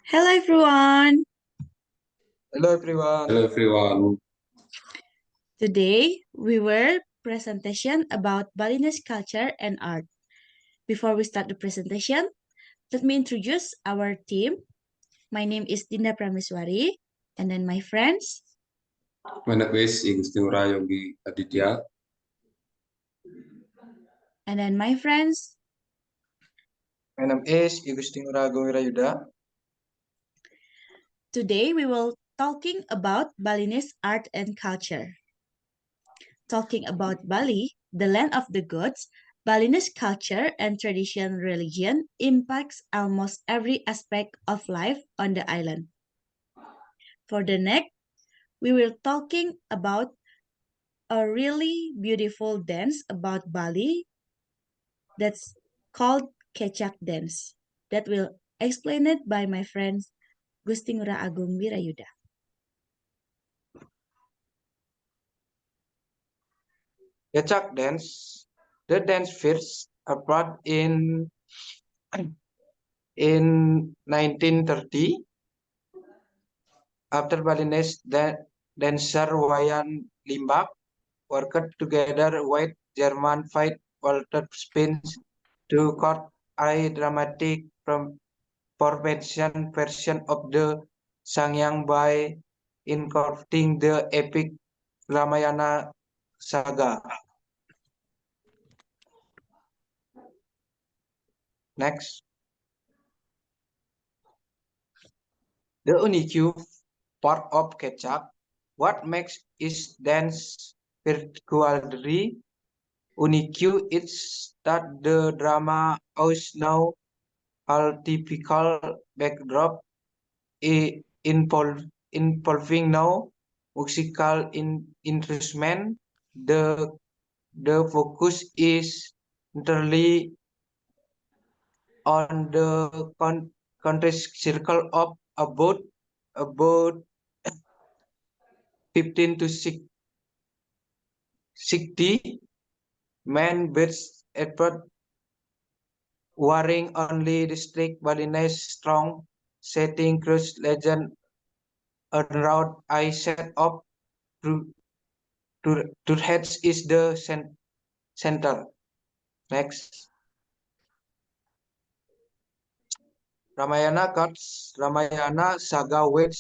Hello everyone. Hello everyone. Hello everyone. Today we will presentation about Balinese culture and art. Before we start the presentation, let me introduce our team. My name is Dinda Prameswari, and then my friends. My name is Igustinura Yogi Aditya. And then my friends. My name is Igustinura Gowirayuda. Today we will talking about Balinese art and culture. Talking about Bali, the land of the gods, Balinese culture and tradition religion impacts almost every aspect of life on the island. For the next, we will talking about a really beautiful dance about Bali that's called Kecak dance that will explain it by my friend Gustingura Agung Wirayuda. Kecak dance. The dance first appeared in 1930 after Balinese dancer Wayan Limbak worked together with German fight Walter Spins to cut a dramatic formation version of the Sangyang by incorporating the epic Ramayana saga. Next, the unique part of Kecak, what makes its dance particularly unique is that the drama is now a typical backdrop involving no musical instrument. The the focus is entirely on the country circle of about 15 to 60 men birds effort warring only district Balinese strong setting cruise legend around I set up to heads is the center. Next, Ramayana gods Ramayana saga with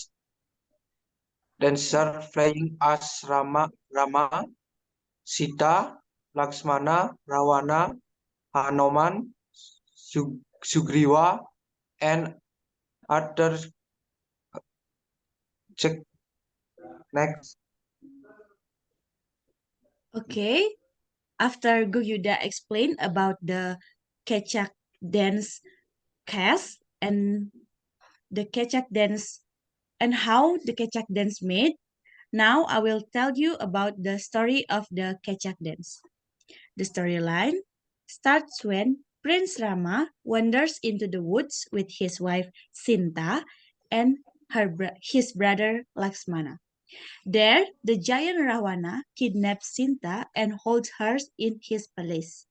dancer flying as Rama, Sita, Lakshmana, Rawana, Hanuman, Sugriva, and other. Check next. Okay, after Guyuda explained about the Kecak dance cast and the Kecak dance and how the Kecak dance made, now I will tell you about the story of the Kecak dance. The storyline starts when Prince Rama wanders into the woods with his wife Sinta and his brother Lakshmana. There, the giant Ravana kidnaps Sinta and holds her in his palace.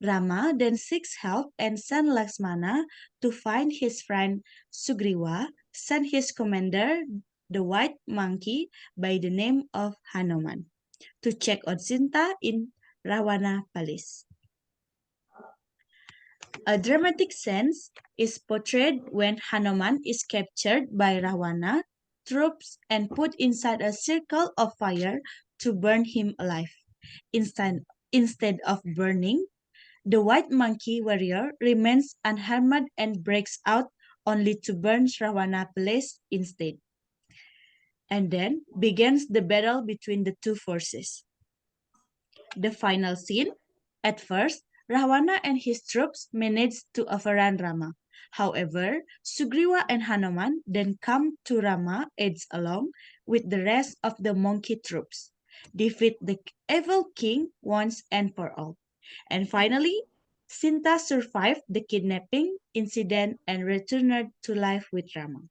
Rama then seeks help and sends Lakshmana to find his friend Sugriva, sent his commander, the white monkey by the name of Hanuman, to check on Sinta in Ravana Palace. A dramatic sense is portrayed when Hanuman is captured by Ravana troops and put inside a circle of fire to burn him alive. Instead of burning, the white monkey warrior remains unharmed and breaks out only to burn Ravana Palace instead. And then begins the battle between the two forces. The final scene. At first, Ravana and his troops managed to overrun Rama. However, Sugriva and Hanuman then come to Rama aids along with the rest of the monkey troops, defeat the evil king once and for all. And finally, Sinta survived the kidnapping incident and returned to life with Rama.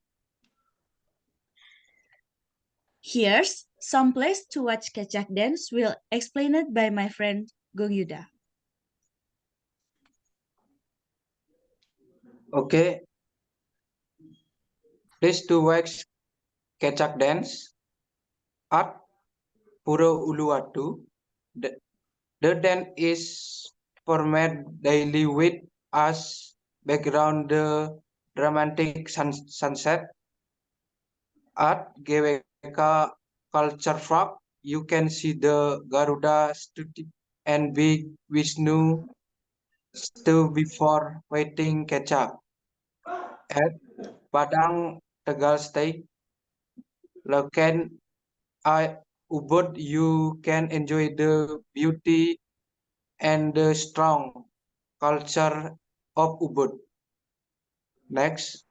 Here's some place to watch Kecak dance will explained by my friend Gong Yuda. Okay, Place to wax Kecak dance. Art Puro Uluwatu. The dance is performed daily with as background the dramatic sunset. At GWK Culture Park, you can see the Garuda statue and Big Vishnu statue before waiting Kecak. At Padang Tegal State, Loken Ubud, you can enjoy the beauty and the strong culture of Ubud. Next.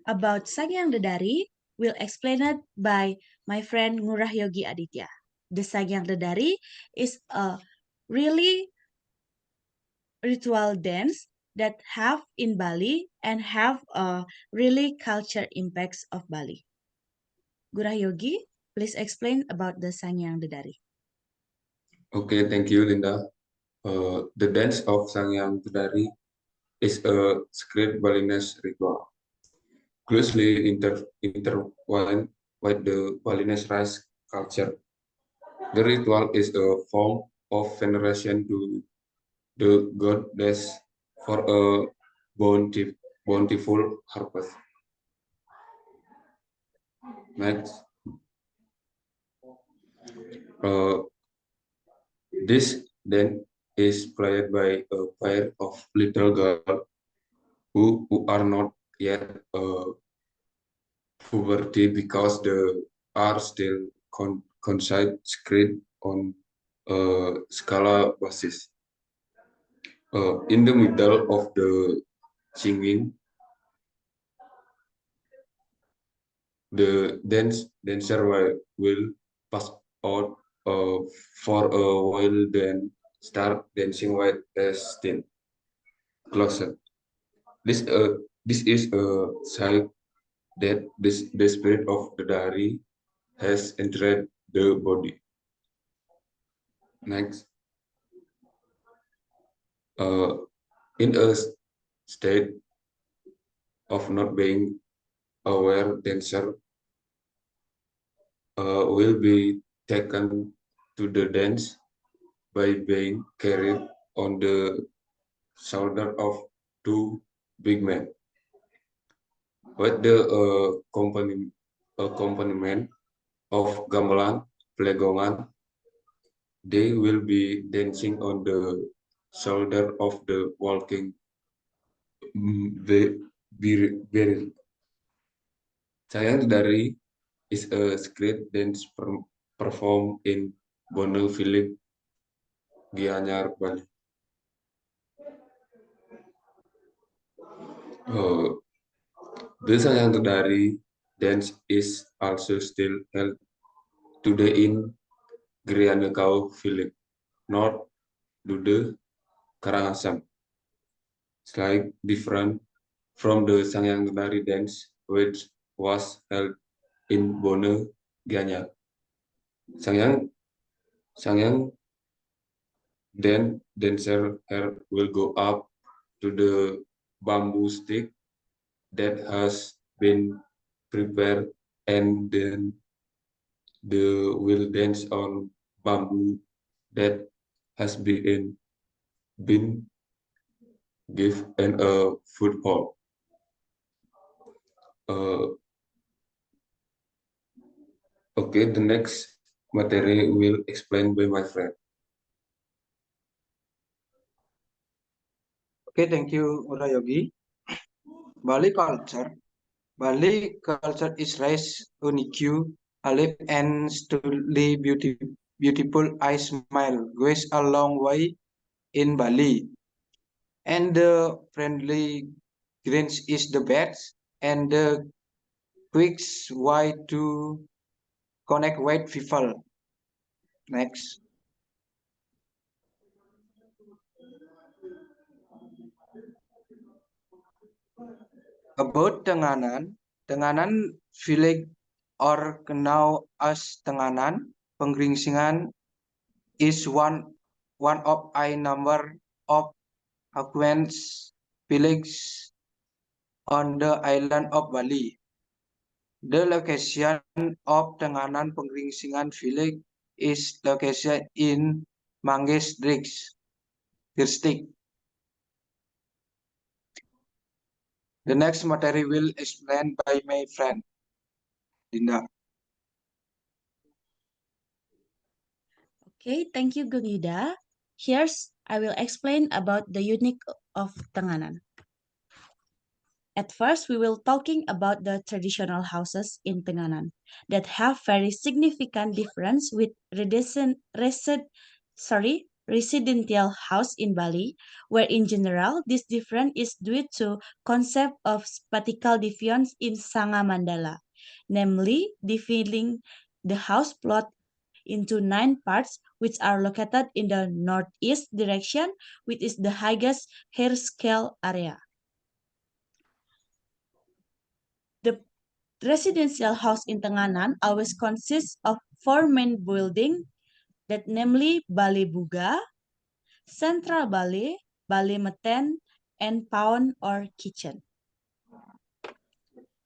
About Sangyang Dedari, will explain it by my friend Ngurah Yogi Aditya. The Sangyang Dedari is a really ritual dance that have in Bali and have a really culture impacts of Bali. Ngurah Yogi, please explain about the Sangyang Dedari. Okay, thank you, Linda. The dance of Sangyang Tedari is a sacred Balinese ritual, closely intertwined with the Balinese rice culture. The ritual is a form of veneration to the goddess for a bountiful harvest. Next, uh, this then is played by a pair of little girls who are not yet puberty because they are still conscripted on Scala basis. In the middle of the singing, the dancer will pass out for a while, then start dancing with a still closer. This is a sign that the spirit of the Dari has entered the body. Next, in a state of not being aware, dancer will be taken to the dance by being carried on the shoulder of two big men. With the accompaniment of gamelan, plegongan, they will be dancing on the shoulder of the walking beril. Sayang Dari is a sacred dance performed in Bonel Philip, Gianyar, Bali. The Sayang Dari dance is also still held today in Grianekau Philip, North Dude, Karangasem. Slightly different from the Sangyang Dari dance, which was held in Bone, Gianyar. Sangyang then dancer hair will go up to the bamboo stick that has been prepared, and then the will dance on bamboo that has been give and a foothold. Okay, the next materi will explain by my friend. Okay, thank you, Urayogi. Bali culture. Bali culture is rich, unique, alive, and truly beautiful. I smile goes a long way in Bali, and the friendly grins is the best, and the quick's way to connect with people. Next. About Tenganan, Tenganan village or now as Tenganan, Pengringsingan is one of a number of acquaintance villages on the island of Bali. The location of Tenganan Pengringsingan village is located in Manggis district. The next material will explained by my friend Dinda. Okay, thank you, Gulida. Here's I will explain about the unique of Tenganan. At first, we will talking about the traditional houses in Tenganan that have very significant difference with residential house in Bali, where in general this difference is due to concept of spatial difference in Sanga Mandala, namely dividing the house plot into 9 parts which are located in the northeast direction, which is the highest hair scale area. The residential house in Tenganan always consists of 4 main buildings, that namely Bali Buga, Central Bali, Bali Meten, and Paon or kitchen.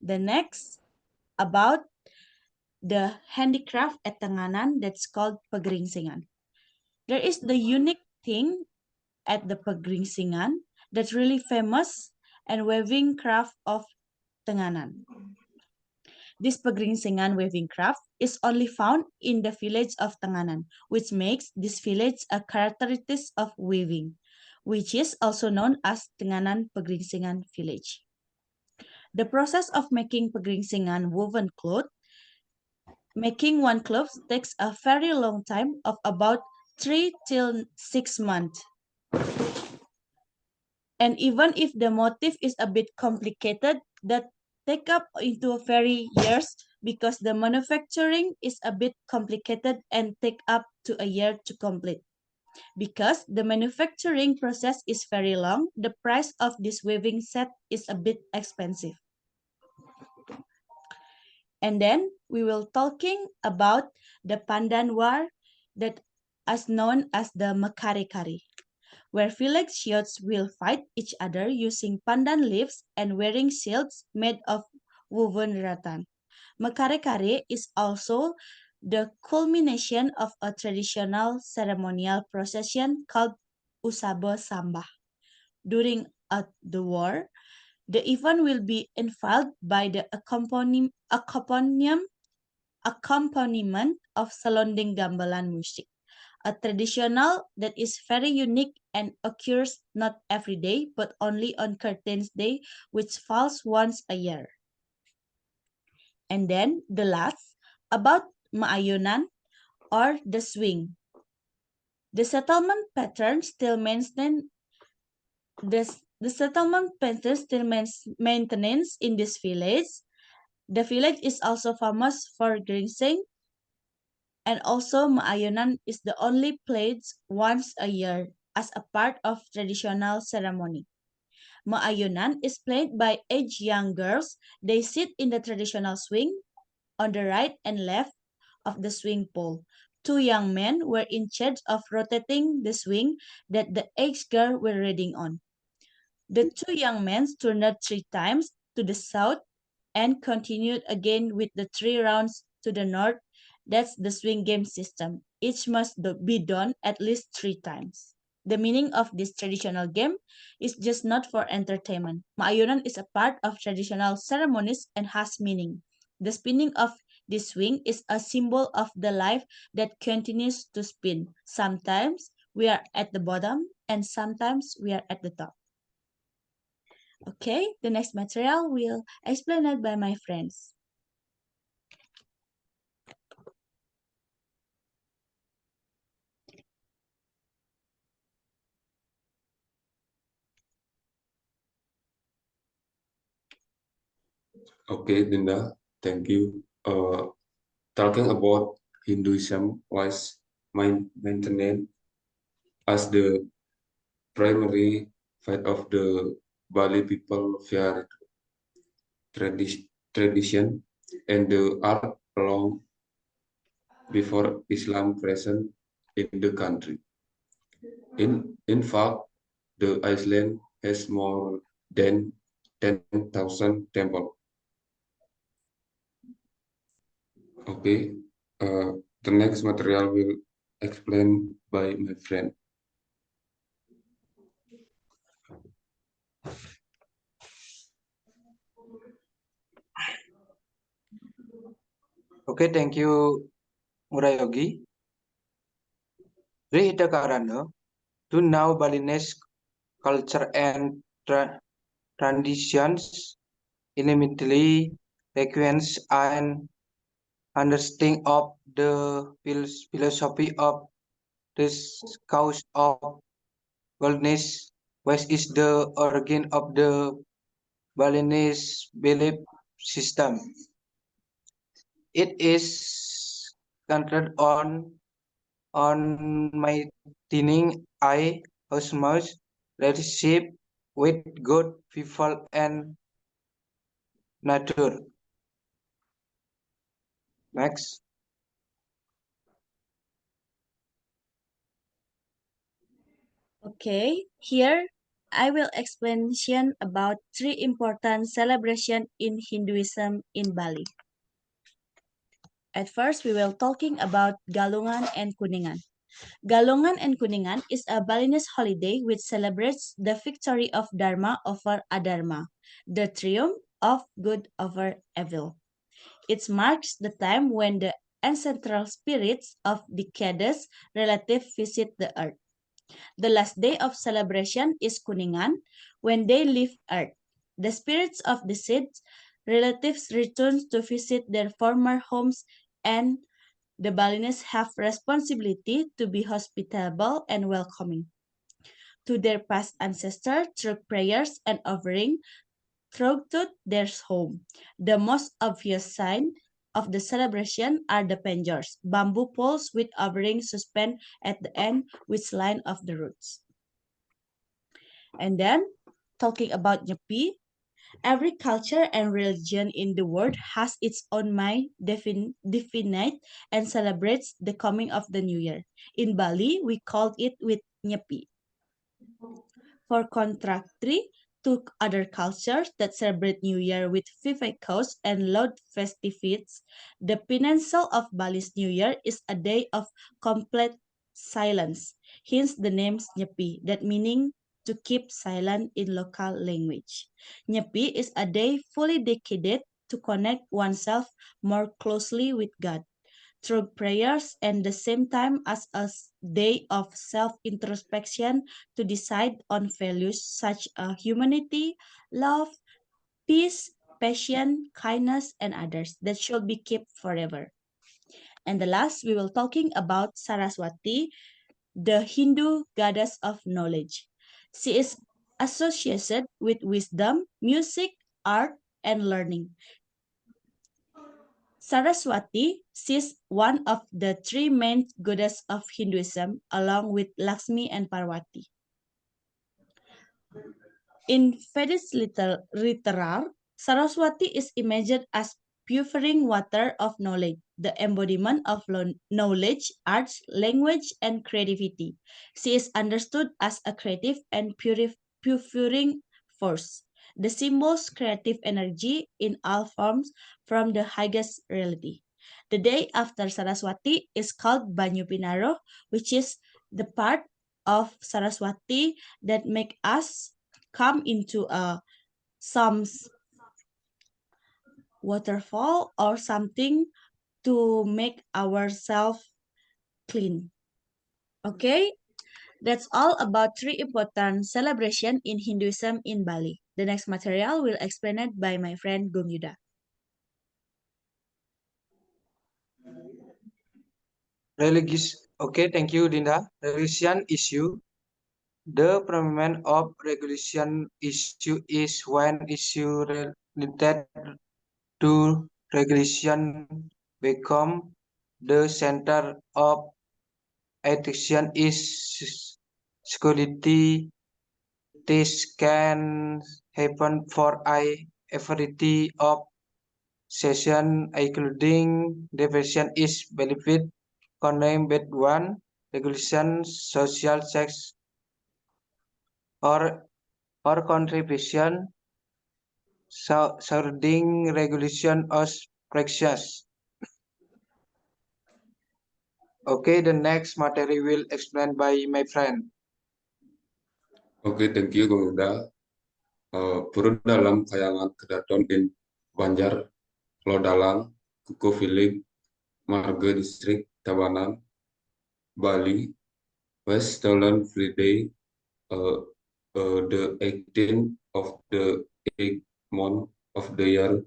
The next about the handicraft at Tenganan that's called Pegeringsingan. There is the unique thing at the Pegeringsingan that's really famous and weaving craft of Tenganan. This Pegeringsingan weaving craft is only found in the village of Tenganan, which makes this village a characteristic of weaving, which is also known as Tenganan Pegeringsingan village. The process of making Pegeringsingan woven cloth, making one cloth takes a very long time of about 3 till 6 months. And even if the motif is a bit complicated, that take up into very years because the manufacturing is a bit complicated and take up to a year to complete. Because the manufacturing process is very long, the price of this weaving set is a bit expensive. And then we will talking about the Pandan War that is known as the Mekare-kare, where village youths will fight each other using pandan leaves and wearing shields made of woven rattan. Mekare-kare is also the culmination of a traditional ceremonial procession called Usaba Sambah. During the war, the event will be infiled by the accompaniment of Selonding Gamelan music, a traditional that is very unique and occurs not every day but only on Curtains Day, which falls once a year. And then the last about Maayunan or the swing. The settlement pattern still maintains the settlement pattern still maintenance in this village. The village is also famous for grazing, and also Maayunan is the only played once a year as a part of traditional ceremony. Maayunan is played by aged young girls. They sit in the traditional swing on the right and left of the swing pole. 2 young men were in charge of rotating the swing that the aged girl were riding on. The 2 young men turned 3 times to the south and continued again with the 3 rounds to the north. That's the swing game system. Each must be done at least 3 times. The meaning of this traditional game is just not for entertainment. Maayunan is a part of traditional ceremonies and has meaning. The spinning of this swing is a symbol of the life that continues to spin. Sometimes we are at the bottom and sometimes we are at the top. Okay, the next material will explain it by my friends. Okay, Dinda, thank you. Talking about Hinduism was maintained as the primary faith of the Bali people via tradition and the art long before Islam present in the country. In fact, the Iceland has more than 10,000 temples. Okay, the next material will explained by my friend. Okay, thank you, Murayogi. Rihitakarana, to now Balinese culture and traditions immediately requires an understanding of the philosophy of this cause of Balinese. West is the origin of the Balinese belief system. It is centered on maintaining a harmonious relationship with good people and nature. Next. Okay, here I will explanation about three important celebrations in Hinduism in Bali. At first, we will talking about Galungan and Kuningan. Galungan and Kuningan is a Balinese holiday which celebrates the victory of Dharma over Adharma, the triumph of good over evil. It marks the time when the ancestral spirits of decades relative visit the earth. The last day of celebration is Kuningan, when they leave earth. The spirits of deceased relatives return to visit their former homes, and the Balinese have responsibility to be hospitable and welcoming to their past ancestors through prayers and offering throughout their home. The most obvious sign of the celebration are the penjors, bamboo poles with offerings suspended at the end which line of the roots. And then, talking about Nyepi, every culture and religion in the world has its own mind definite and celebrates the coming of the new year. In Bali, we called it with Nyepi. For contrary to other cultures that celebrate New Year with fireworks and loud festivities, the peninsula of Bali's New Year is a day of complete silence. Hence the name Nyepi, that meaning to keep silent in local language. Nyepi is a day fully dedicated to connect oneself more closely with God through prayers and the same time as a day of self-introspection to decide on values such as humanity, love, peace, patience, kindness, and others that should be kept forever. And the last, we will talking about Saraswati, the Hindu goddess of knowledge. She is associated with wisdom, music, art, and learning. Saraswati is one of the three main goddesses of Hinduism, along with Lakshmi and Parvati. In Vedic literature, Saraswati is imagined as purifying water of knowledge, the embodiment of knowledge, arts, language, and creativity. She is understood as a creative and purifying force. The symbols creative energy in all forms from the highest reality. The day after Saraswati is called Banyu Pinaro, which is the part of Saraswati that make us come into some waterfall or something to make ourselves clean. Okay, that's all about three important celebration in Hinduism in Bali. The next material will explain it by my friend Gung Yuda. Okay, thank you, Dinda. Religion issue. The prominence of regulation issue is when issue related to regulation become the center of attention is security. This can happen for a variety of session, including depression is benefit condemned with one regulation, social sex or contribution surrounding regulation as precious. Okay, the next material will explained by my friend. Okay, thank you, Govinda. Purun dalam kayangan kedaton in Banjar, Lodalang, Kuku Village, Marga District, Tabanan, Bali, was stolen Friday, the 18th of the 8th month of the year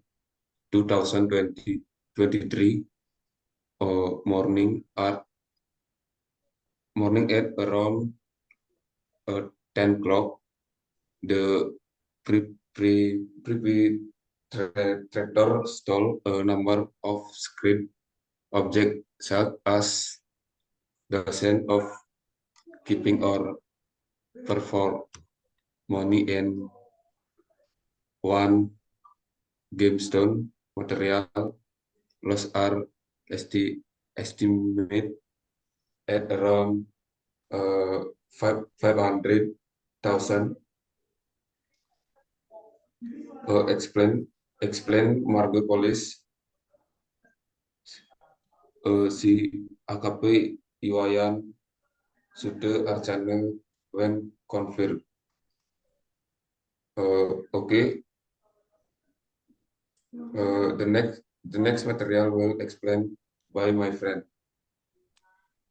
2023, morning at around 10 o'clock. The perpetrator stole a number of script objects such as the sense of keeping or perform money and one gemstone material loss are estimated at around 500,000. Explain Margo Police, si AKP Iwayan Sude Arjana when confirmed. Okay. The next material will explain by my friend.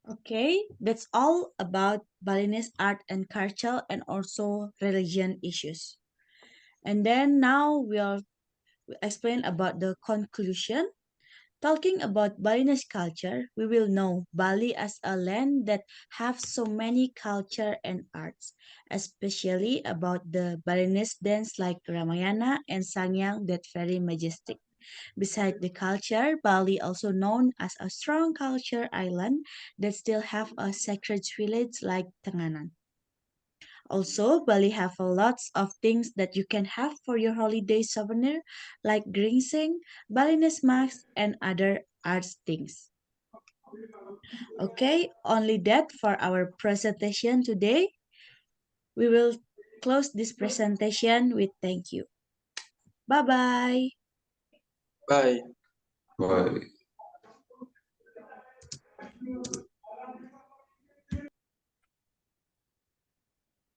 Okay, that's all about Balinese art and culture and also religion issues. And then now we'll explain about the conclusion. Talking about Balinese culture, we will know Bali as a land that have so many culture and arts, especially about the Balinese dance like Ramayana and Sangyang that very majestic. Beside the culture, Bali also known as a strong culture island that still have a sacred village like Tenganan. Also, Bali have a lots of things that you can have for your holiday souvenir like ginseng, Balinese masks, and other arts things. Okay, only that for our presentation today. We will close this presentation with thank you. Bye bye. Bye. Bye.